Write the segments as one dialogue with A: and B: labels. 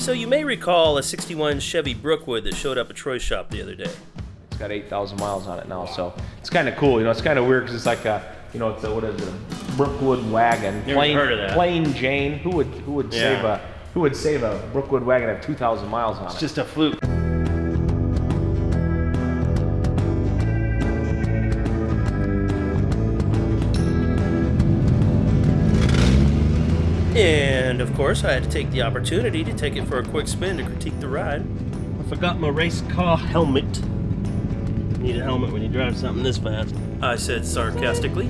A: So you may recall a 61 Chevy Brookwood that showed up at Troy's shop the other day.
B: It's got 8,000 miles on it now, so it's kind of cool. You know, it's kind of weird because it's like a, you know, it's a, what is it, a Brookwood wagon.
A: Never heard of that.
B: Plain Jane. Who would save a Brookwood wagon that have 2,000 miles on it?
A: It's just a fluke. And of course, I had to take the opportunity to take it for a quick spin to critique the ride. I forgot my race car helmet. You need a helmet when you drive something this fast, I said sarcastically.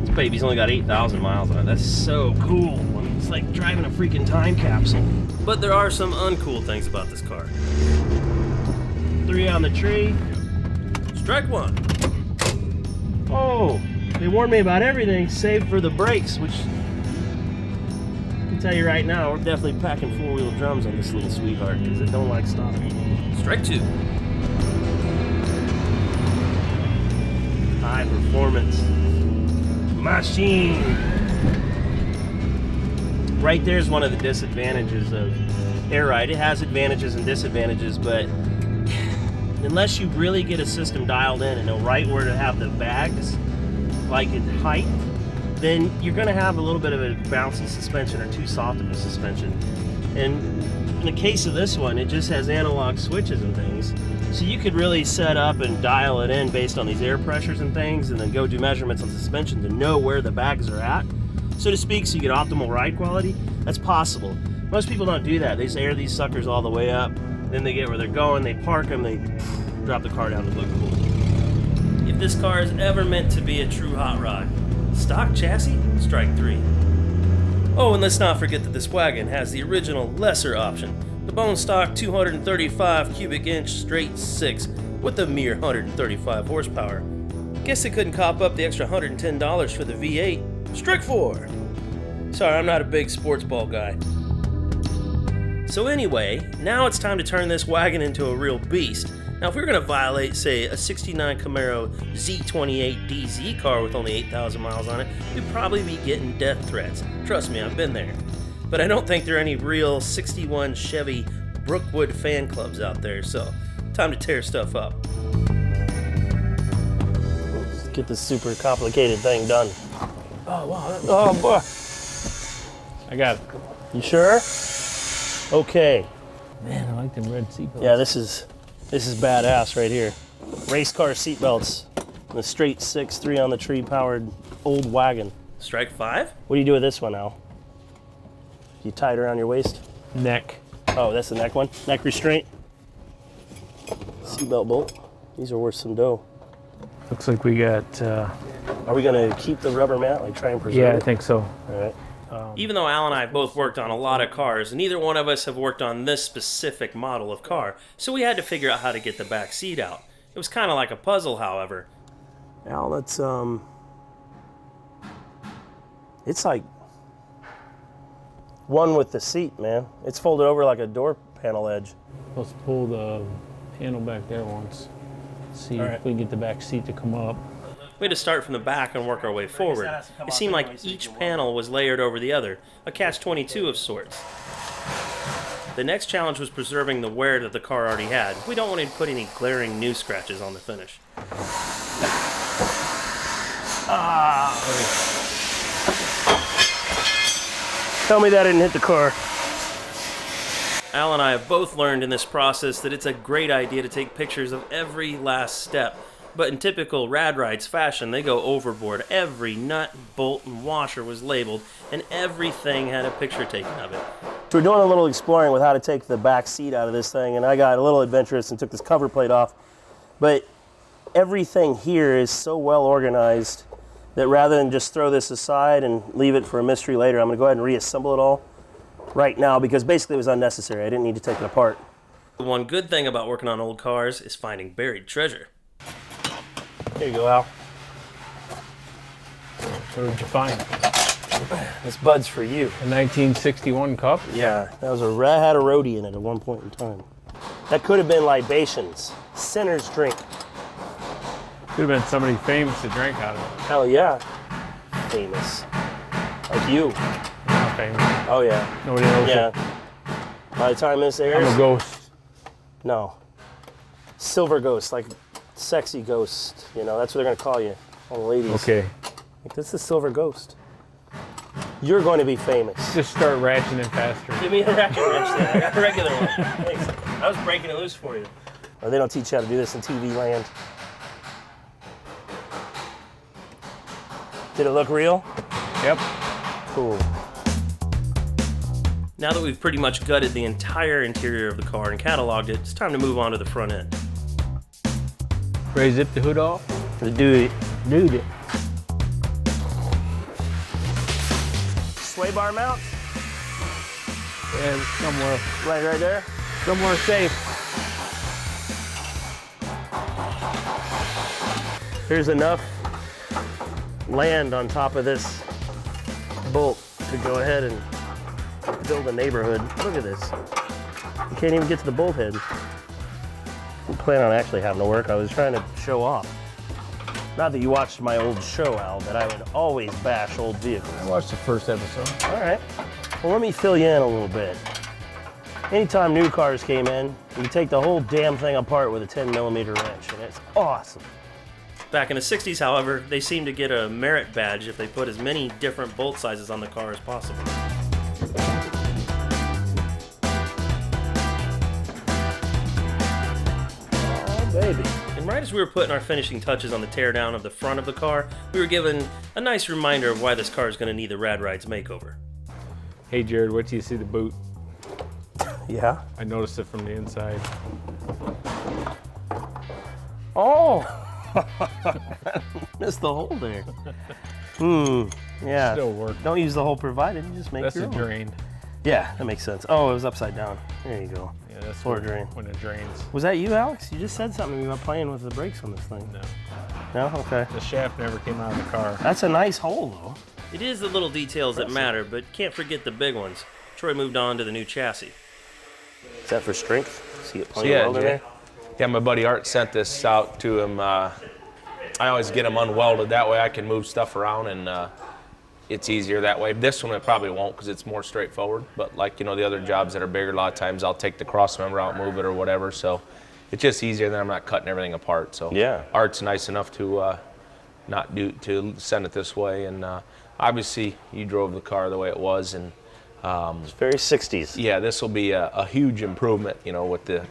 A: This baby's only got 8,000 miles on it. That's so cool. It's like driving a freaking time capsule. But there are some uncool things about this car. 3 on the tree. Strike 1. Oh, they warned me about everything save for the brakes, which I can tell you right now, we're definitely packing 4-wheel drums on this little sweetheart because it don't like stopping. Strike 2. High performance machine. Right there's one of the disadvantages of air ride. It has advantages and disadvantages, but unless you really get a system dialed in and know right where to have the bags, like in height, then you're going to have a little bit of a bouncy suspension or too soft of a suspension. And in the case of this one, it just has analog switches and things. So you could really set up and dial it in based on these air pressures and things, and then go do measurements on suspension to know where the bags are at, so to speak, so you get optimal ride quality. That's possible. Most people don't do that. They just air these suckers all the way up, then they get where they're going, they park them, they drop the car down to look cool. If this car is ever meant to be a true hot rod, stock chassis, strike 3. Oh, and let's not forget that this wagon has the original lesser option, the bone stock 235 cubic inch straight 6 with a mere 135 horsepower. Guess they couldn't cop up the extra $110 for the V8. Strike 4. Sorry, I'm not a big sports ball guy. So anyway, now it's time to turn this wagon into a real beast. Now if we were going to violate, say, a 69 Camaro Z28 DZ car with only 8,000 miles on it, we'd probably be getting death threats. Trust me, I've been there. But I don't think there are any real 61 Chevy Brookwood fan clubs out there, so time to tear stuff up. Let's get this super complicated thing done. Oh, wow. Oh, boy. I got it. You sure? Okay.
C: Man, I like them red seatbelts.
A: Yeah, this is badass right here. Race car seatbelts. The straight 6, 3 on the tree powered old wagon. Strike 5? What do you do with this one, Al? You tie it around your waist?
C: Neck.
A: Oh, that's the neck one? Neck restraint. Seatbelt bolt. These are worth some dough.
C: Looks like we got...
A: Are we gonna keep the rubber mat, like try and preserve it?
C: Yeah, I think so.
A: All right. Even though Al and I have both worked on a lot of cars, neither one of us have worked on this specific model of car, so we had to figure out how to get the back seat out. It was kind of like a puzzle, however. Al, that's, it's like one with the seat, man. It's folded over like a door panel edge.
C: Let's pull the handle back there once. See if we can get the back seat to come up.
A: We had to start from the back and work our way forward. It seemed like each panel was layered over the other, a catch-22 of sorts. The next challenge was preserving the wear that the car already had. We don't want to put any glaring new scratches on the finish. Tell me that didn't hit the car. Al and I have both learned in this process that it's a great idea to take pictures of every last step. But in typical Rad Rides fashion, they go overboard. Every nut, bolt, and washer was labeled, and everything had a picture taken of it. So we're doing a little exploring with how to take the back seat out of this thing, and I got a little adventurous and took this cover plate off. But everything here is so well organized that rather than just throw this aside and leave it for a mystery later, I'm going to go ahead and reassemble it all right now, because basically it was unnecessary. I didn't need to take it apart. The one good thing about working on old cars is finding buried treasure. Here you go, Al.
C: What did you find?
A: This Bud's for you.
C: A 1961 cup?
A: Yeah, that was had a roadie in it at one point in time. That could have been libations. Sinner's drink.
C: Could have been somebody famous to drink out of it.
A: Hell yeah. Famous. Like you.
C: famous.
A: Oh yeah.
C: Nobody knows
A: Yeah.
C: it.
A: By the time this airs,
C: I'm a ghost.
A: no. Silver ghost, like sexy ghost. You know, that's what they're gonna call you, all the ladies.
C: Okay.
A: Like, this is Silver Ghost. You're going to be famous.
C: Just start ratcheting faster.
A: Give me a racket wrench then. I got a regular one. Thanks. I was breaking it loose for you. Oh, they don't teach you how to do this in TV land. Did it look real?
C: Yep.
A: Cool. Now that we've pretty much gutted the entire interior of the car and cataloged it, it's time to move on to the front end.
C: Ready to zip the hood off?
A: Let's do it.
C: Dude it.
A: Sway bar mount?
C: Yeah, somewhere.
A: Right there?
C: Somewhere safe.
A: There's enough land on top of this bolt to go ahead and build a neighborhood. Look at this. You can't even get to the bolt head. I plan on actually having to work. I was trying to show off. Not that you watched my old show, Al, but I would always bash old vehicles.
C: I watched the first episode.
A: All right. Well, let me fill you in a little bit. Anytime new cars came in, you could take the whole damn thing apart with a 10mm wrench, and it's awesome. Back in the 60s, however, they seemed to get a merit badge if they put as many different bolt sizes on the car as possible. Oh, baby. And right as we were putting our finishing touches on the teardown of the front of the car, we were given a nice reminder of why this car is going to need the Rad Rides makeover.
C: Hey Jared, wait till you see the boot.
A: Yeah?
C: I noticed it from the inside.
A: Oh! Missed the hole there. Yeah.
C: Still work.
A: Don't use the hole provided, you just make
C: That's
A: your
C: a
A: own.
C: drain.
A: Yeah, that makes sense. Oh, it was upside down. There you go.
C: Yeah, that's
A: Floor
C: when,
A: drain.
C: when it drains.
A: Was that you, Alex? You just said something about playing with the brakes on this thing.
C: No.
A: No? Okay.
C: The shaft never came out of the car.
A: That's a nice hole, though. It is the little details that matter, but can't forget the big ones. Troy moved on to the new chassis. Is that for strength? See it playing well in there?
B: Yeah, my buddy Art sent this out to him. I always get them unwelded. That way I can move stuff around and it's easier that way. This one it probably won't because it's more straightforward. But like, you know, the other jobs that are bigger, a lot of times I'll take the cross member out, move it or whatever. So it's just easier than I'm not cutting everything apart. So
A: yeah.
B: Art's nice enough to to send it this way. And obviously you drove the car the way it was. And
A: it's very 60s.
B: yeah, this will be a huge improvement, you know, with the,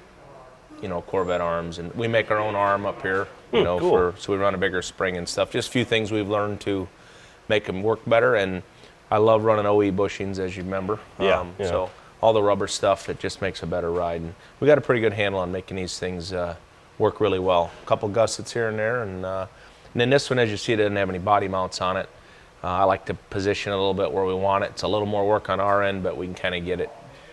B: you know, Corvette arms, and we make our own arm up here, you know,
A: cool.
B: so we run a bigger spring and stuff. Just a few things we've learned to make them work better, and I love running OE bushings, as you remember.
A: Yeah.
B: So all the rubber stuff, it just makes a better ride, and we got a pretty good handle on making these things work really well. A couple gussets here and there, and then this one, as you see, it doesn't have any body mounts on it. I like to position it a little bit where we want it. It's a little more work on our end, but we can kind of get it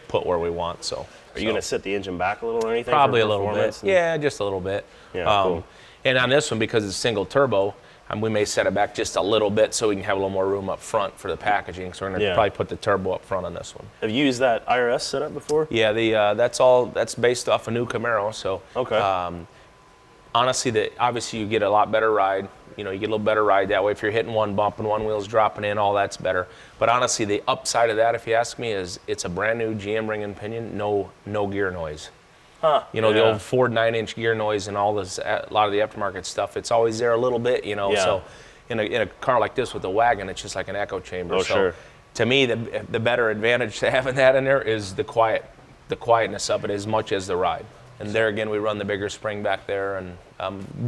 B: put where we want. So.
A: Are you going to set the engine back a little or anything?
B: Probably a little bit. Yeah, just a little bit.
A: Yeah, cool.
B: And on this one, because it's single turbo, we may set it back just a little bit so we can have a little more room up front for the packaging. So we're going to probably put the turbo up front on this one.
A: Have you used that IRS setup before?
B: Yeah, that's based off a new Camaro. So
A: okay.
B: Honestly, obviously you get a lot better ride. You know, you get a little better ride that way. If you're hitting one bump and one wheel's dropping in, all that's better. But honestly, the upside of that, if you ask me, is it's a brand new GM ring and pinion, no gear noise.
A: Huh.
B: You know, the old Ford 9-inch gear noise and all this, a lot of the aftermarket stuff, it's always there a little bit, you know.
A: Yeah.
B: So in a car like this with a wagon, it's just like an echo chamber.
A: Oh,
B: so
A: sure.
B: To me, the better advantage to having that in there is the quietness of it as much as the ride. And there again, we run the bigger spring back there and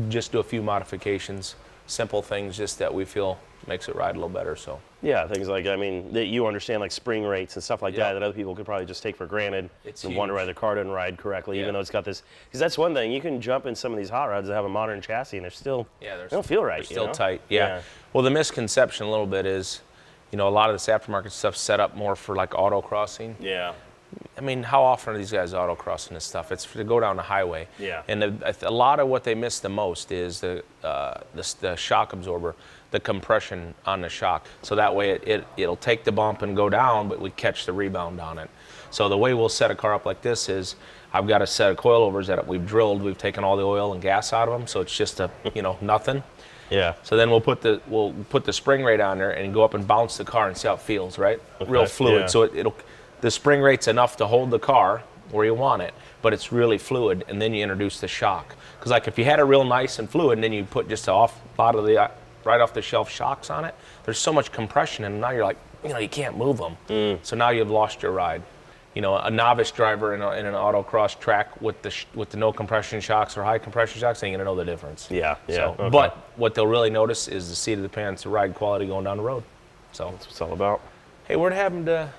B: just do a few modifications, simple things just that we feel makes it ride a little better. So
A: yeah, things like, I mean, that you understand like spring rates and stuff like that other people could probably just take for granted and wonder why their car doesn't ride correctly, even though it's got this. Because that's one thing, you can jump in some of these hot rods that have a modern chassis and they're still, they don't feel right.
B: They're still tight. Yeah. Well, the misconception a little bit is, you know, a lot of this aftermarket stuff set up more for like autocrossing.
A: Yeah.
B: I mean, how often are these guys autocrossing this stuff? It's to go down the highway.
A: Yeah.
B: And a lot of what they miss the most is the shock absorber, the compression on the shock. So that way it'll take the bump and go down, but we catch the rebound on it. So the way we'll set a car up like this is I've got a set of coilovers that we've drilled. We've taken all the oil and gas out of them, so it's just nothing.
A: Yeah.
B: So then we'll put the spring rate on there and go up and bounce the car and see how it feels, right?
A: Okay,
B: Real fluid.
A: yeah.
B: So the spring rate's enough to hold the car where you want it, but it's really fluid, and then you introduce the shock. Because like if you had a real nice and fluid, and then you put just right off the shelf shocks on it, there's so much compression, and now you're like, you can't move them. So now you've lost your ride. A novice driver in an autocross track with the no compression shocks or high compression shocks ain't gonna know the difference.
A: Yeah.
B: So,
A: Okay.
B: But what they'll really notice is the seat of the pants, the ride quality going down the road. So
A: That's what it's all about.
B: hey, what happened to?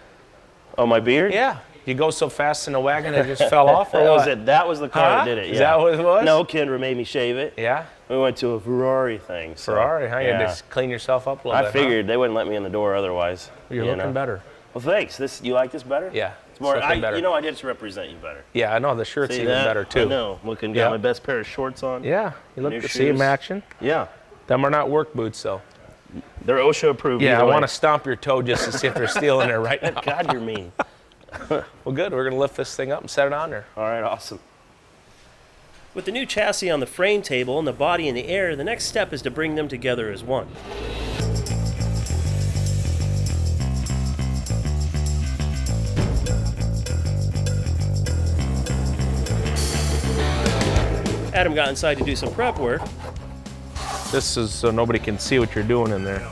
A: Oh, my beard?
B: Yeah, you go so fast in the wagon it just fell off, or
A: That was
B: what?
A: it. That was the car that did it.
B: Is
A: Yeah.
B: that what it was?
A: No, Kendra made me shave it.
B: Yeah.
A: We went to a Ferrari thing. So,
B: Ferrari, huh? You had
A: yeah.
B: to clean yourself up a little bit.
A: I figured they wouldn't let me in the door otherwise.
B: You're looking better.
A: Well, thanks. You like this better?
B: Yeah.
A: It's more.
B: looking better.
A: I just represent you better.
B: Yeah, I know the shirt's
A: See
B: even
A: that?
B: better too.
A: I know. Got
B: Yeah.
A: my best pair of shorts on.
B: Yeah, you look
A: New
B: to see them
A: shoes.
B: action.
A: Yeah.
B: Them are not work boots though.
A: They're OSHA approved.
B: Yeah, I
A: either way.
B: want to stomp your toe just to see if they're still in there right now.
A: God, you're mean.
B: Well, good. We're gonna lift this thing up and set it on there.
A: All right, awesome.
D: With the new chassis on the frame table and the body in the air, the next step is to bring them together as one. Adam got inside to do some prep work.
B: This is so nobody can see what you're doing in there.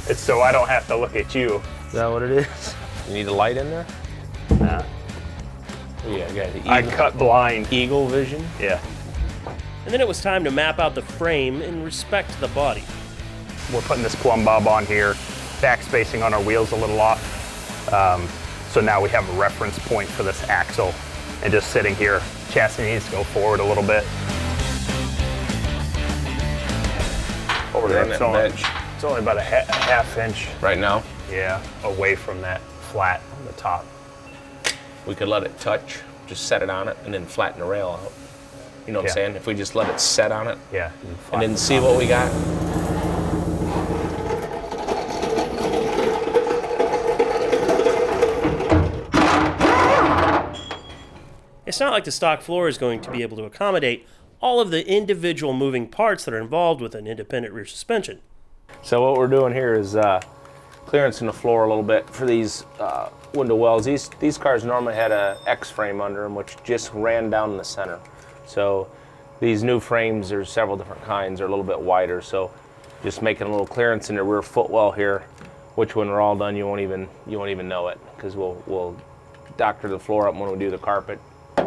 E: It's so I don't have to look at you.
B: Is that what it is? You need a light in there?
E: Nah.
B: Yeah, I got the
E: I cut blind.
B: eagle vision.
E: Yeah.
D: And then it was time to map out the frame in respect to the body.
E: We're putting this plumb bob on here. Back spacing on our wheels a little off. So now we have a reference point for this axle. And just sitting here, chassis needs to go forward a little bit.
B: Over there on
E: It's
B: that
E: only,
B: bench
E: it's only about a half inch,
B: right now.
E: yeah, away from that flat on the top.
B: We could let it touch, just set it on it, and then flatten the rail out. You know what I'm
E: Yeah.
B: saying? If we just let it set on it,
E: Yeah.
B: and then see what we got.
D: It's not like the stock floor is going to be able to accommodate all of the individual moving parts that are involved with an independent rear suspension.
B: So what we're doing here is clearancing the floor a little bit for these window wells. These cars normally had a X frame under them, which just ran down the center. So these new frames, there's several different kinds, are a little bit wider. So just making a little clearance in the rear footwell here, which when we're all done, you won't even know it, because we'll doctor the floor up when we do the carpet.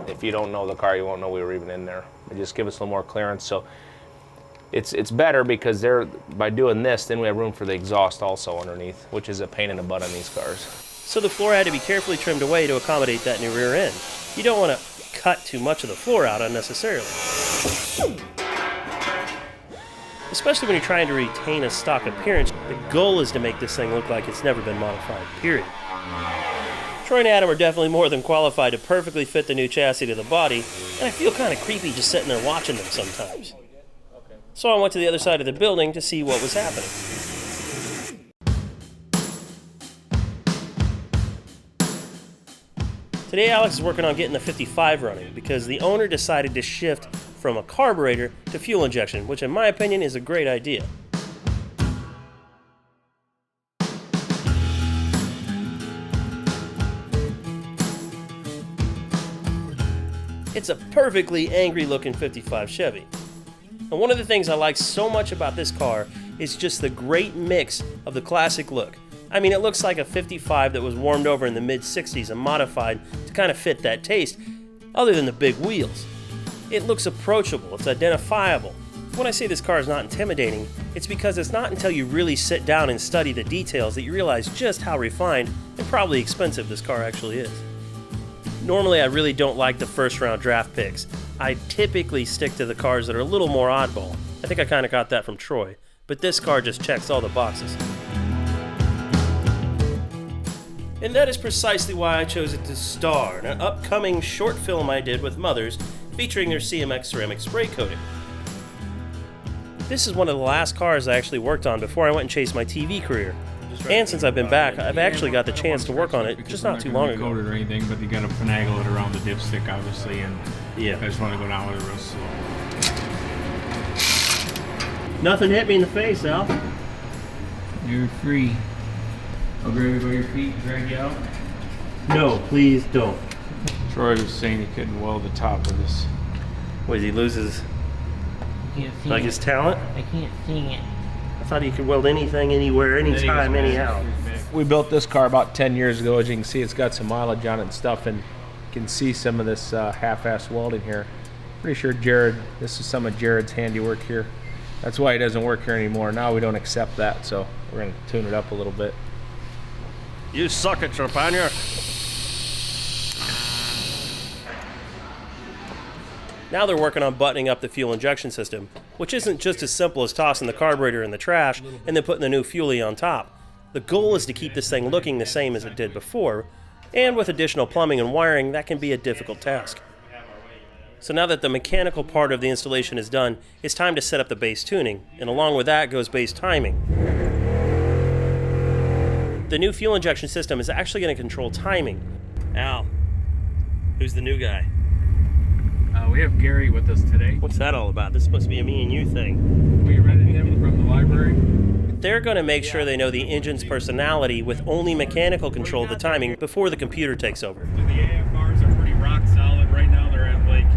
B: If you don't know the car, you won't know we were even in there. It just give us a little more clearance. So it's better because by doing this, then we have room for the exhaust also underneath, which is a pain in the butt on these cars.
D: So the floor had to be carefully trimmed away to accommodate that new rear end. You don't want to cut too much of the floor out unnecessarily, especially when you're trying to retain a stock appearance. The goal is to make this thing look like it's never been modified, period. Troy and Adam are definitely more than qualified to perfectly fit the new chassis to the body, and I feel kind of creepy just sitting there watching them sometimes. So I went to the other side of the building to see what was happening. Today Alex is working on getting the 55 running because the owner decided to shift from a carburetor to fuel injection, which in my opinion is a great idea. It's a perfectly angry looking 55 Chevy. And one of the things I like so much about this car is just the great mix of the classic look. I mean, it looks like a 55 that was warmed over in the mid-60s and modified to kind of fit that taste, other than the big wheels. It looks approachable, it's identifiable. When I say this car is not intimidating, it's because it's not until you really sit down and study the details that you realize just how refined and probably expensive this car actually is. Normally, I really don't like the first round draft picks. I typically stick to the cars that are a little more oddball. I think I kind of got that from Troy, but this car just checks all the boxes. And that is precisely why I chose it to star in an upcoming short film I did with mothers featuring their CMX ceramic spray coating. This is one of the last cars I actually worked on before I went and chased my TV career. And since I've been back, I've actually got the chance to work on it just not too long ago.
F: Coated or anything, but you got to finagle it around the dipstick, obviously, and
D: Yeah.
F: I just want to go down with it real slow.
A: Nothing hit me in the face, Al.
C: You're free. I'll grab you by your feet and drag you out.
A: No, please don't.
F: Troy was saying he couldn't weld the top of this.
A: What, did he lose his,
C: Can't see
A: like
C: it.
A: his talent?
C: I can't see it.
A: I thought he could weld anything, anywhere, anytime, anyhow.
B: We built this car about 10 years ago. As you can see, it's got some mileage on it and stuff, and you can see some of this half-ass welding here. Pretty sure this is some of Jared's handiwork here. That's why he doesn't work here anymore. Now we don't accept that, so we're gonna tune it up a little bit.
A: You suck at Trepanier.
D: Now they're working on buttoning up the fuel injection system, which isn't just as simple as tossing the carburetor in the trash and then putting the new fuelie on top. The goal is to keep this thing looking the same as it did before, and with additional plumbing and wiring, that can be a difficult task. So now that the mechanical part of the installation is done, it's time to set up the base tuning, and along with that goes base timing. The new fuel injection system is actually going to control timing. Al, who's the new guy?
F: We have Gary with us today.
D: What's that all about? This is supposed to be a me and you thing.
F: We rented him from the library.
D: They're going to make sure they know the engine's personality with only mechanical control of the timing before the computer takes over.
F: The AFRs are pretty rock solid. Right now they're at like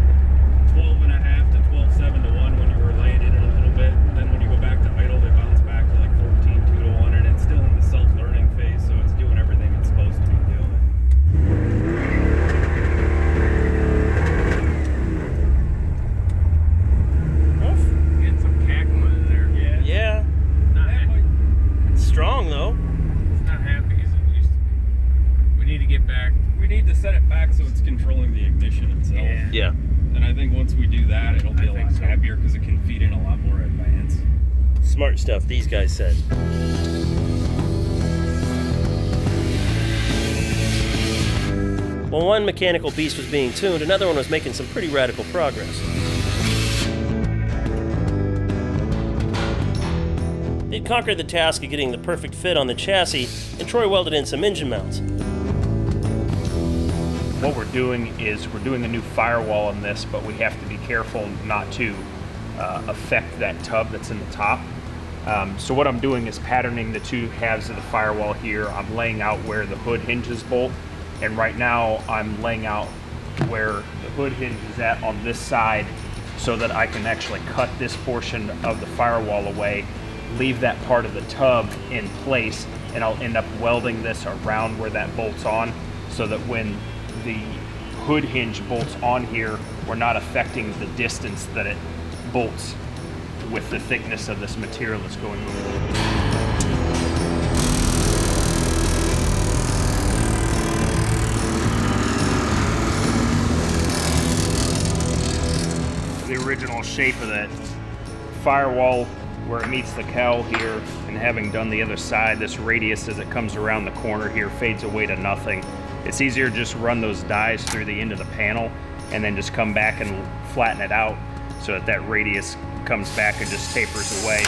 F: 12.5 to 12.7 to 1 when you were laying in it a little bit. And then when you go back to idle, they bounce back to like 14.2 to 1. And it's still in the self-learning phase, so it's doing everything it's supposed to be doing. Getting some cackling in there.
D: Yeah,
F: Not happy.
D: it's strong though.
F: It's not happy as it used to be. We need to get back. We need to set it back so it's controlling the ignition itself.
D: Yeah.
F: And I think once we do that, it'll be a lot happier because it can feed in a lot more advance.
D: Smart stuff, these guys said. While one mechanical beast was being tuned, another one was making some pretty radical progress. They'd conquered the task of getting the perfect fit on the chassis, and Troy welded in some engine mounts.
E: What we're doing is we're doing a new firewall on this, but we have to be careful not to affect that tub that's in the top. So what I'm doing is patterning the two halves of the firewall here. I'm laying out where the hood hinges bolt, and right now I'm laying out where the hood hinge is at on this side so that I can actually cut this portion of the firewall away, leave that part of the tub in place, and I'll end up welding this around where that bolts on so that when the hood hinge bolts on here, we're not affecting the distance that it bolts with the thickness of this material that's going over. The original shape of that firewall where it meets the cowl here, and having done the other side, this radius as it comes around the corner here fades away to nothing. It's easier to just run those dies through the end of the panel and then just come back and flatten it out so that that radius comes back and just tapers away.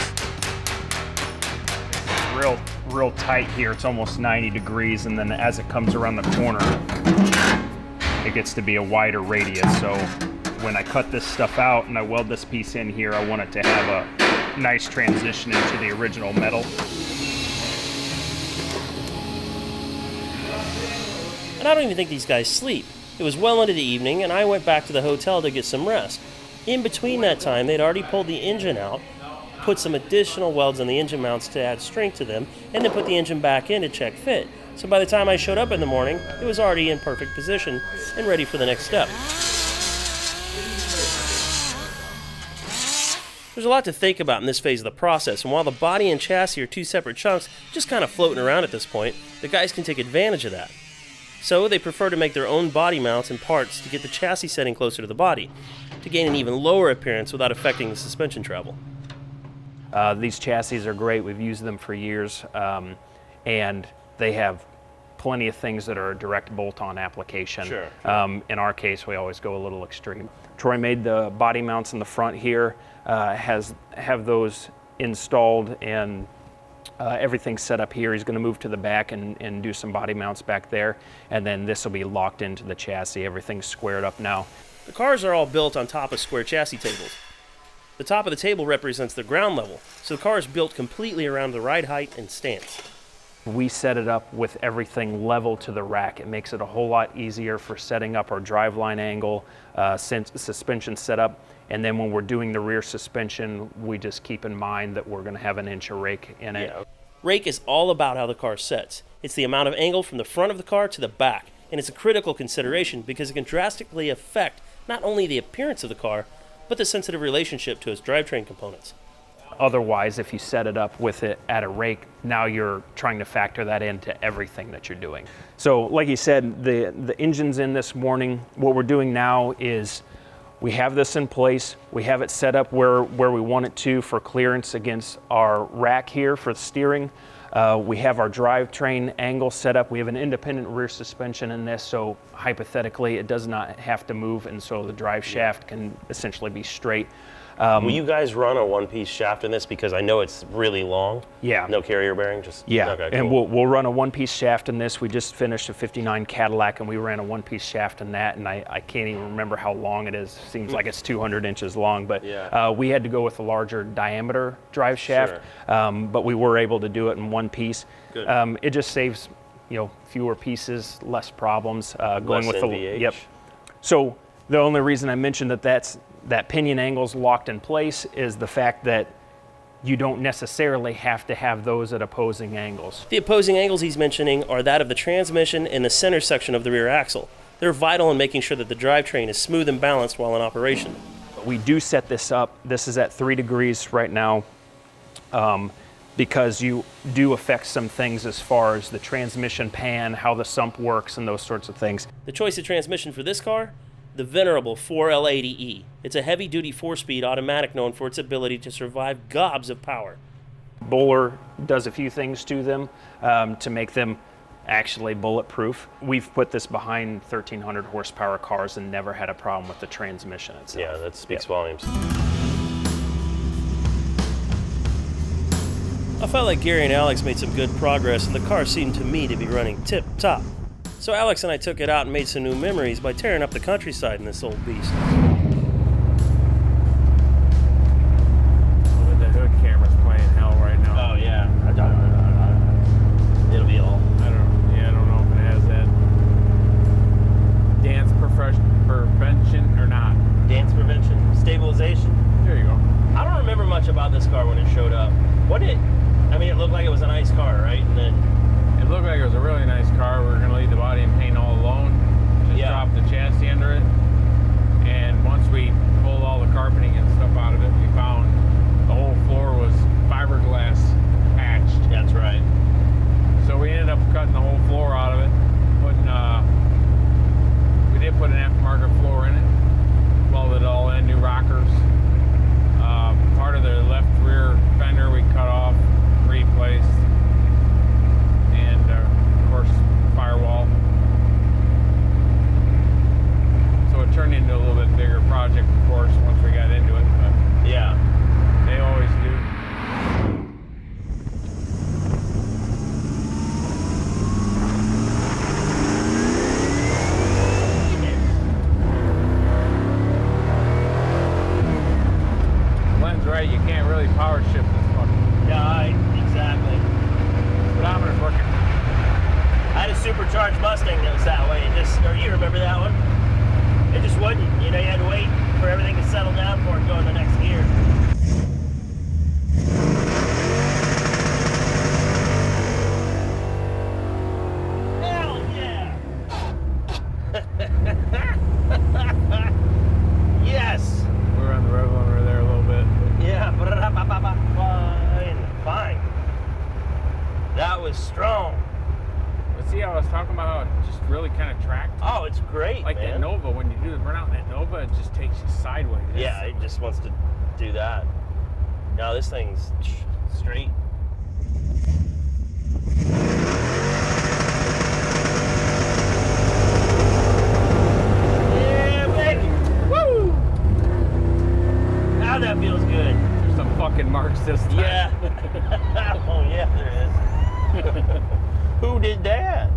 E: Real tight here, it's almost 90 degrees, and then as it comes around the corner, it gets to be a wider radius. So when I cut this stuff out and I weld this piece in here, I want it to have a nice transition into the original metal.
D: And I don't even think these guys sleep. It was well into the evening, and I went back to the hotel to get some rest. In between that time, they'd already pulled the engine out, put some additional welds on the engine mounts to add strength to them, and then put the engine back in to check fit. So by the time I showed up in the morning, it was already in perfect position and ready for the next step. There's a lot to think about in this phase of the process, and while the body and chassis are two separate chunks, just kind of floating around at this point, the guys can take advantage of that. So they prefer to make their own body mounts and parts to get the chassis setting closer to the body, to gain an even lower appearance without affecting the suspension travel.
E: These chassis are great. We've used them for years, and they have plenty of things that are a direct bolt-on application.
D: Sure.
E: In our case, we always go a little extreme. Troy made the body mounts in the front here, have those installed, and everything's set up here. He's going to move to the back and do some body mounts back there, and then this will be locked into the chassis. Everything's squared up now.
D: The cars are all built on top of square chassis tables. The top of the table represents the ground level, so the car is built completely around the ride height and stance.
G: We set it up with everything level to the rack. It makes it a whole lot easier for setting up our driveline angle, suspension setup, and then when we're doing the rear suspension, we just keep in mind that we're going to have an inch of rake in it.
D: Yeah. Rake is all about how the car sets. It's the amount of angle from the front of the car to the back, and it's a critical consideration because it can drastically affect not only the appearance of the car, but the sensitive relationship to its drivetrain components.
G: Otherwise, if you set it up with it at a rake, now you're trying to factor that into everything that you're doing. So like you said, the engine's in this morning. What we're doing now is we have this in place. We have it set up where we want it to for clearance against our rack here for the steering. We have our drivetrain angle set up. We have an independent rear suspension in this, so hypothetically it does not have to move, and so the drive shaft can essentially be straight.
D: Will you guys run a one-piece shaft in this? Because I know it's really long.
G: Yeah.
D: No carrier bearing, just
G: Yeah,
D: okay,
G: and
D: cool.
G: we'll run a one-piece shaft in this. We just finished a 59 Cadillac, and we ran a one-piece shaft in that, and I can't even remember how long it is. Seems like it's 200 inches long, but
D: Yeah.
G: we had to go with a larger diameter drive shaft, but we were able to do it in one piece.
D: Good.
G: It just saves, fewer pieces, less problems going
D: Less
G: with
D: NVH.
G: Yep. So the only reason I mentioned that pinion angle's locked in place is the fact that you don't necessarily have to have those at opposing angles.
D: The opposing angles he's mentioning are that of the transmission and the center section of the rear axle. They're vital in making sure that the drivetrain is smooth and balanced while in operation.
G: We do set this up. This is at 3 degrees right now because you do affect some things as far as the transmission pan, how the sump works, and those sorts of things.
D: The choice of transmission for this car? The venerable 4L80E. It's a heavy-duty 4-speed automatic known for its ability to survive gobs of power.
G: Bowler does a few things to them to make them actually bulletproof. We've put this behind 1,300 horsepower cars and never had a problem with the transmission itself.
D: Yeah, that speaks volumes. I felt like Gary and Alex made some good progress, and the car seemed to me to be running tip-top. So Alex and I took it out and made some new memories by tearing up the countryside in this old beast.
C: The hood camera's playing hell right now.
D: Oh yeah, it'll be all.
C: I don't know if it has that dance prevention or not.
D: Dance prevention, stabilization.
C: There you go.
D: I don't remember much about this car when it showed up. It looked like it was a nice car, right? And then
C: It looked like it was a really nice car. We were going to leave the body and paint all alone. Just drop the chassis under it. And once we pulled all the carpeting and stuff out of it, we found the whole floor was fiberglass patched.
D: that's right.
C: So we ended up cutting the whole floor out of it. We did put an aftermarket floor in it. Welded it all in, new rockers. Part of the left rear fender we cut off, replaced. And of course, firewall. So it turned into a little bit bigger project, of course, once we got into it. But
D: Yeah.
C: they always do. Glenn's right, you can't really power shift this fucking.
D: Yeah, exactly.
C: Speedometer's working.
D: I had a supercharged Mustang that was that way. You remember that one? It just wouldn't. You had to wait for everything to settle down before it go in the next gear. Hell yeah! Yes!
C: We were on the road limiter there a little bit.
D: Yeah, fine. That was strong.
C: But see how I was talking about how it just really kind of tracked?
D: Oh, it's great,
C: Like
D: man.
C: that Nova, when you do the burnout in that Nova, it just takes you sideways.
D: Yeah, it just wants to do that. No, this thing's straight. Yeah, baby! Woo! Now that feels good.
C: There's some fucking marks this time.
D: Yeah. Oh, yeah, there is. Who did that?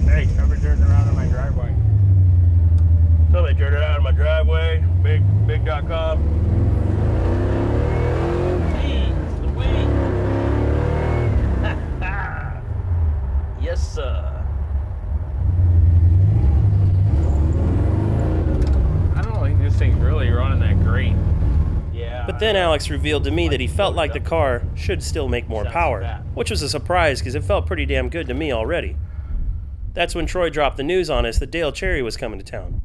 C: Hey, Trevor turned around in my driveway.
D: Somebody turned it out of my driveway.
B: way. Big duck up.
A: Hey, it's the way. Yes, sir.
C: I don't think this thing's really running that great.
B: Yeah.
A: But then Alex revealed to me that he felt like the car should still make more power, which was a surprise because it felt pretty damn good to me already. That's when Troy dropped the news on us that Dale Cherry was coming to town.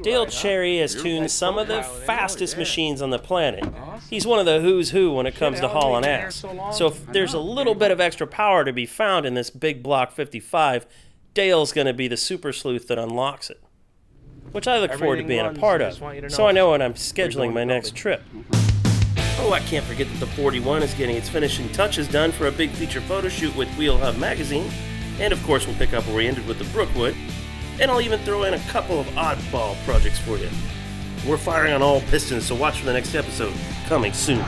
A: Dale Cherry has tuned some of the fastest machines on the planet. He's one of the who's who when it comes to hauling ass. So if there's a little bit of extra power to be found in this big block 55, Dale's going to be the super sleuth that unlocks it. Which I look forward to being a part of, so I know when I'm scheduling my next trip. Oh, I can't forget that the 41 is getting its finishing touches done for a big feature photo shoot with Wheel Hub magazine. And of course we'll pick up where we ended with the Brookwood. And I'll even throw in a couple of oddball projects for you. We're firing on all pistons, so watch for the next episode, coming soon.